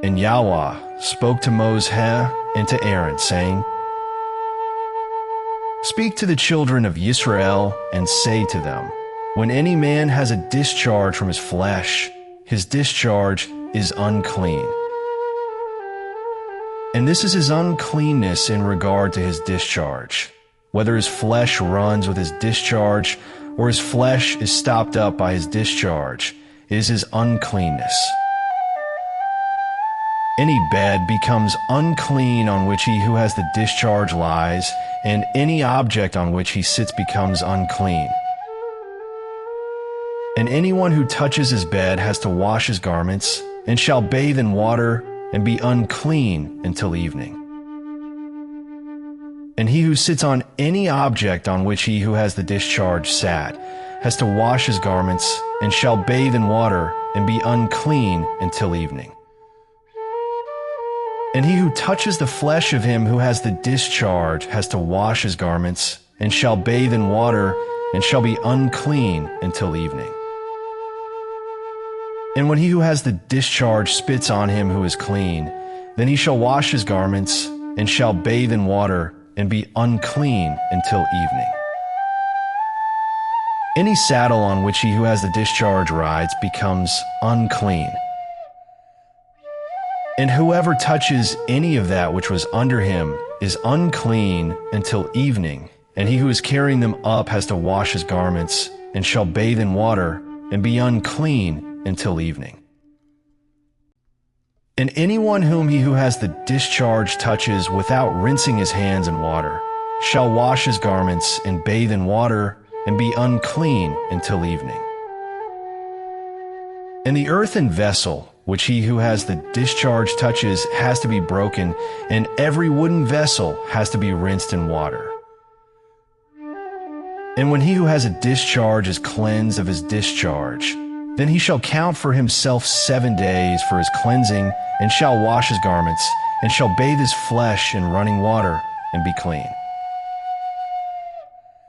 And Yahweh spoke to Moses and to Aaron, saying, Speak to the children of Israel and say to them, when any man has a discharge from his flesh, his discharge is unclean. And this is his uncleanness in regard to his discharge, whether his flesh runs with his discharge or his flesh is stopped up by his discharge, is his uncleanness. Any bed becomes unclean on which he who has the discharge lies, and any object on which he sits becomes unclean. And anyone who touches his bed has to wash his garments, and shall bathe in water, and be unclean until evening. And he who sits on any object on which he who has the discharge sat has to wash his garments, and shall bathe in water, and be unclean until evening. And he who touches the flesh of him who has the discharge has to wash his garments, and shall bathe in water, and shall be unclean until evening. And when he who has the discharge spits on him who is clean, then he shall wash his garments, and shall bathe in water, and be unclean until evening. Any saddle on which he who has the discharge rides becomes unclean. And whoever touches any of that which was under him is unclean until evening, and he who is carrying them up has to wash his garments, and shall bathe in water, and be unclean until evening. And anyone whom he who has the discharge touches without rinsing his hands in water shall wash his garments, and bathe in water, and be unclean until evening. And the earthen vessel which he who has the discharge touches has to be broken, and every wooden vessel has to be rinsed in water. And when he who has a discharge is cleansed of his discharge, then he shall count for himself 7 days for his cleansing, and shall wash his garments, and shall bathe his flesh in running water, and be clean.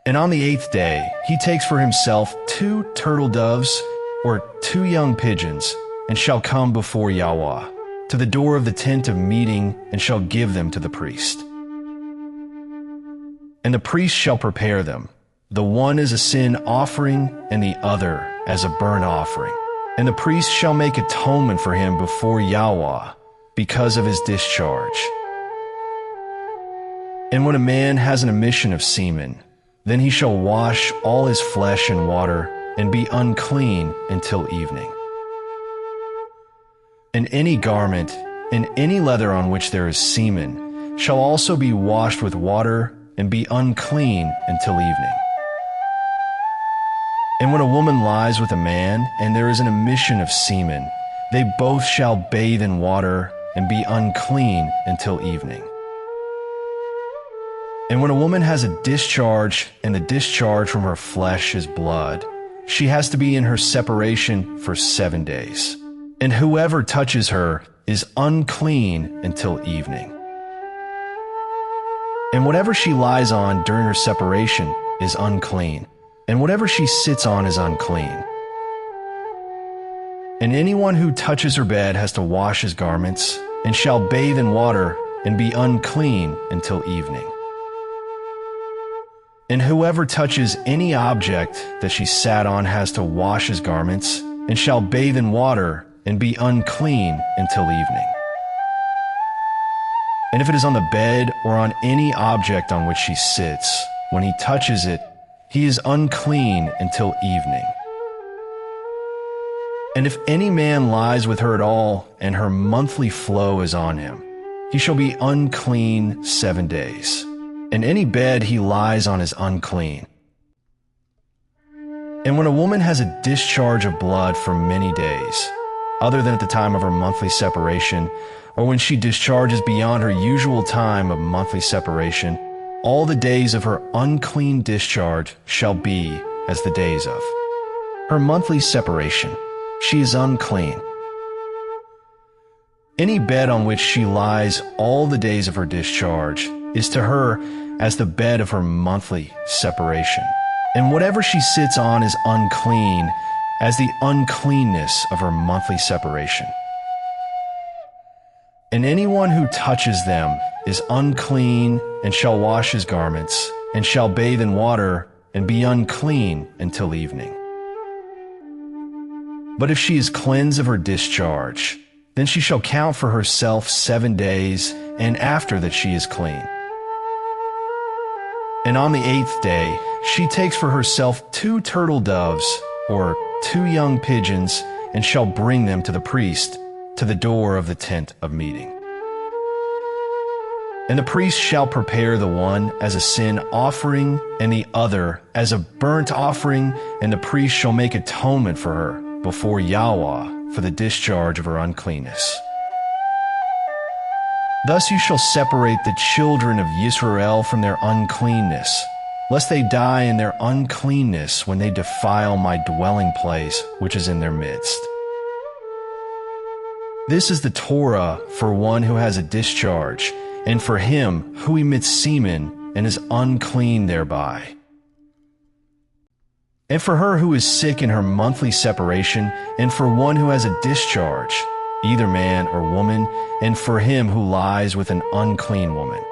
And on the 8th day he takes for himself 2 turtle doves, or 2 young pigeons, and shall come before Yahweh to the door of the tent of meeting, and shall give them to the priest. And the priest shall prepare them, the one as a sin offering, and the other as a burnt offering. And the priest shall make atonement for him before Yahweh because of his discharge. And when a man has an emission of semen, then he shall wash all his flesh in water, and be unclean until evening. And any garment and any leather on which there is semen shall also be washed with water, and be unclean until evening. And when a woman lies with a man, and there is an emission of semen, they both shall bathe in water, and be unclean until evening. And when a woman has a discharge, and the discharge from her flesh is blood, she has to be in her separation for 7 days. And whoever touches her is unclean until evening. And whatever she lies on during her separation is unclean, and whatever she sits on is unclean. And anyone who touches her bed has to wash his garments, and shall bathe in water, and be unclean until evening. And whoever touches any object that she sat on has to wash his garments, and shall bathe in water, and be unclean until evening. And if it is on the bed or on any object on which she sits, when he touches it, he is unclean until evening. And if any man lies with her at all, and her monthly flow is on him, he shall be unclean 7 days. And any bed he lies on is unclean. And when a woman has a discharge of blood for many days, other than at the time of her monthly separation, or when she discharges beyond her usual time of monthly separation, all the days of her unclean discharge shall be as the days of her monthly separation. She is unclean. Any bed on which she lies all the days of her discharge is to her as the bed of her monthly separation. And whatever she sits on is unclean as the uncleanness of her monthly separation. And anyone who touches them is unclean and shall wash his garments, and shall bathe in water, and be unclean until evening. But if she is cleansed of her discharge, then she shall count for herself 7 days, and after that she is clean. And on the 8th day she takes for herself 2 turtle doves, or 2 young pigeons, and shall bring them to the priest, to the door of the tent of meeting. And the priest shall prepare the one as a sin offering, and the other as a burnt offering, and the priest shall make atonement for her before Yahweh for the discharge of her uncleanness. Thus you shall separate the children of Israel from their uncleanness, lest they die in their uncleanness when they defile my dwelling place which is in their midst. This is the Torah for one who has a discharge, and for him who emits semen and is unclean thereby. And for her who is sick in her monthly separation, and for one who has a discharge, either man or woman, and for him who lies with an unclean woman.